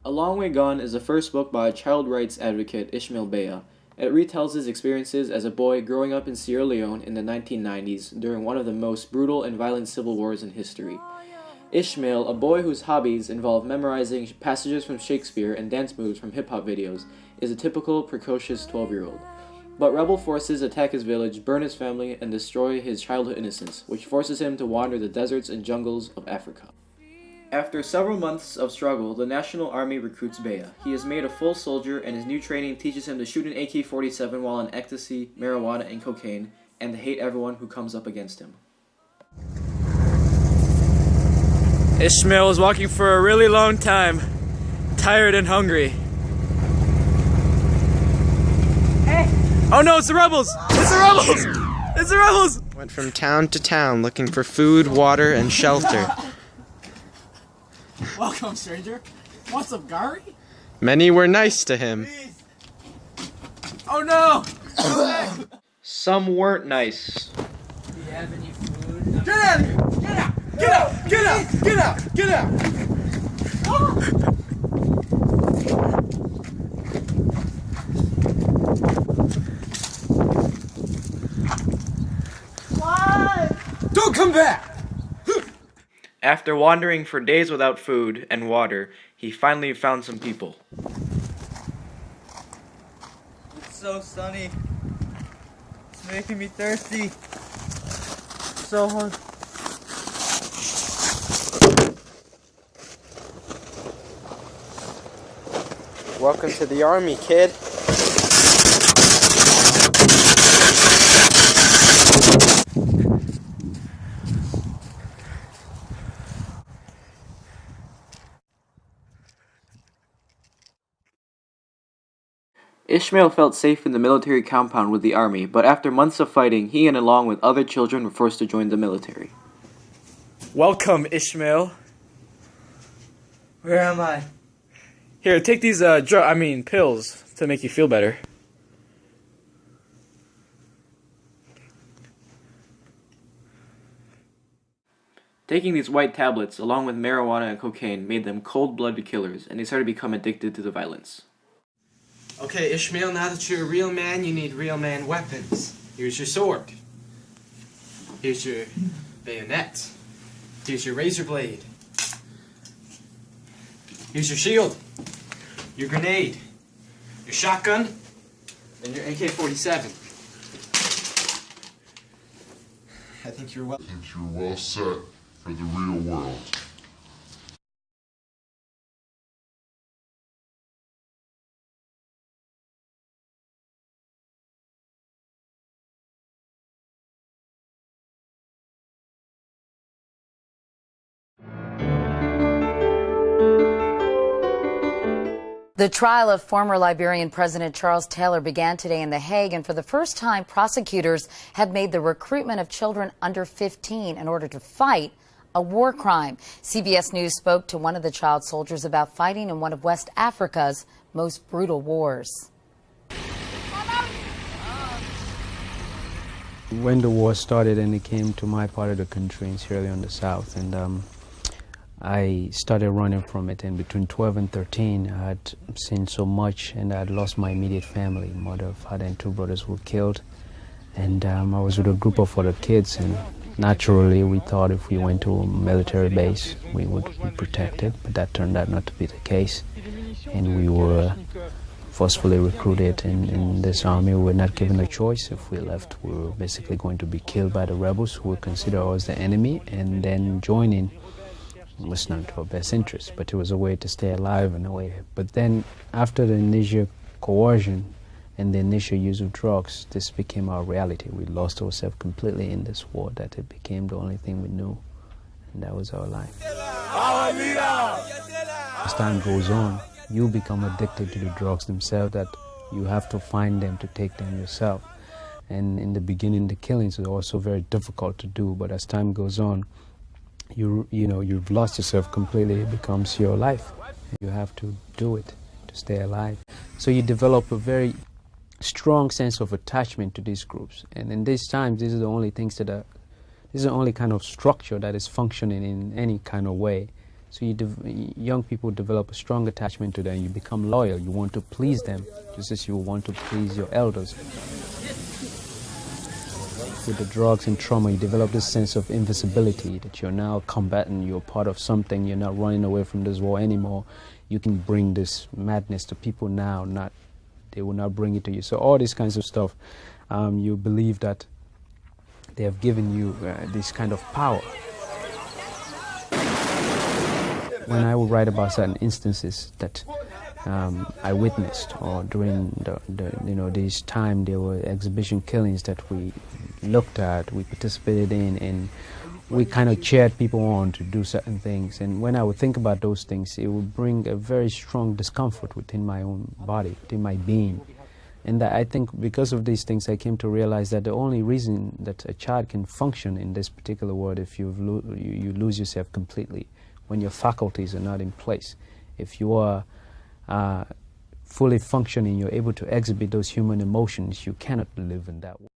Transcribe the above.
A Long Way Gone is the first book by child rights advocate Ishmael Beah. It retells his experiences as a boy growing up in Sierra Leone in the 1990s during one of the most brutal and violent civil wars in history. Ishmael, a boy whose hobbies involve memorizing passages from Shakespeare and dance moves from hip-hop videos, is a typical precocious 12-year-old. But rebel forces attack his village, burn his family, and destroy his childhood innocence, which forces him to wander the deserts and jungles of Africa. After several months of struggle, the National Army recruits Beah. He is made a full soldier, and his new training teaches him to shoot an AK-47 while on ecstasy, marijuana, and cocaine, and to hate everyone who comes up against him. Ishmael was walking for a really long time, tired and hungry. Hey! Oh no, it's the rebels! It's the rebels! It's the rebels! Went from town to town looking for food, water, and shelter. Welcome, stranger. Want some Gary? Many were nice to him. Please. Oh no! Some weren't nice. Do you have any food? Get out of here! Get out! Get out! Get out! Get out! Get out! What? Don't come back! After wandering for days without food and water, he finally found some people. It's so sunny. It's making me thirsty. So hungry. Welcome to the army, kid. Ishmael felt safe in the military compound with the army, but after months of fighting, he and along with other children were forced to join the military. Welcome, Ishmael. Where am I? Here, take these pills to make you feel better. Taking these white tablets, along with marijuana and cocaine, made them cold-blooded killers, and they started to become addicted to the violence. Okay, Ishmael, now that you're a real man, you need real man weapons. Here's your sword. Here's your bayonet. Here's your razor blade. Here's your shield. Your grenade. Your shotgun. And your AK-47. I think you're well set for the real world. The trial of former Liberian President Charles Taylor began today in The Hague, and for the first time, prosecutors have made the recruitment of children under 15 in order to fight a war crime. CBS News spoke to one of the child soldiers about fighting in one of West Africa's most brutal wars. When the war started and it came to my part of the country in Sierra Leone, the south, and I started running from it, and between 12 and 13 I had seen so much, and I had lost my immediate family. Mother, father, and 2 brothers were killed, and I was with a group of other kids, and naturally we thought if we went to a military base we would be protected, but that turned out not to be the case, and we were forcefully recruited in this army. We were not given a choice. If we left, we were basically going to be killed by the rebels, who would consider us the enemy, and then joining was not to our best interest, but it was a way to stay alive in a way. But then after the initial coercion and the initial use of drugs, this became our reality. We lost ourselves completely in this war, that it became the only thing we knew, and that was our life. As time goes on, you become addicted to the drugs themselves, that you have to find them to take them yourself. And in the beginning, the killings are also very difficult to do, but as time goes on, you've lost yourself completely. It becomes your life. You have to do it to stay alive. So you develop a very strong sense of attachment to these groups. And in these times, these are the only things that are, this is the only kind of structure that is functioning in any kind of way. So young people develop a strong attachment to them. You become loyal. You want to please them, just as you want to please your elders. With the drugs and trauma, you develop this sense of invisibility, that you're now a combatant, you're part of something, you're not running away from this war anymore. You can bring this madness to people now, they will not bring it to you. So all these kinds of stuff, you believe that they have given you this kind of power. When I would write about certain instances that I witnessed, or during this time, there were exhibition killings that we looked at, we participated in, and we kind of cheered people on to do certain things. And when I would think about those things, it would bring a very strong discomfort within my own body, within my being. And I think because of these things, I came to realize that the only reason that a child can function in this particular world, if you lose yourself completely, when your faculties are not in place. If you are fully functioning, you're able to exhibit those human emotions, you cannot live in that way.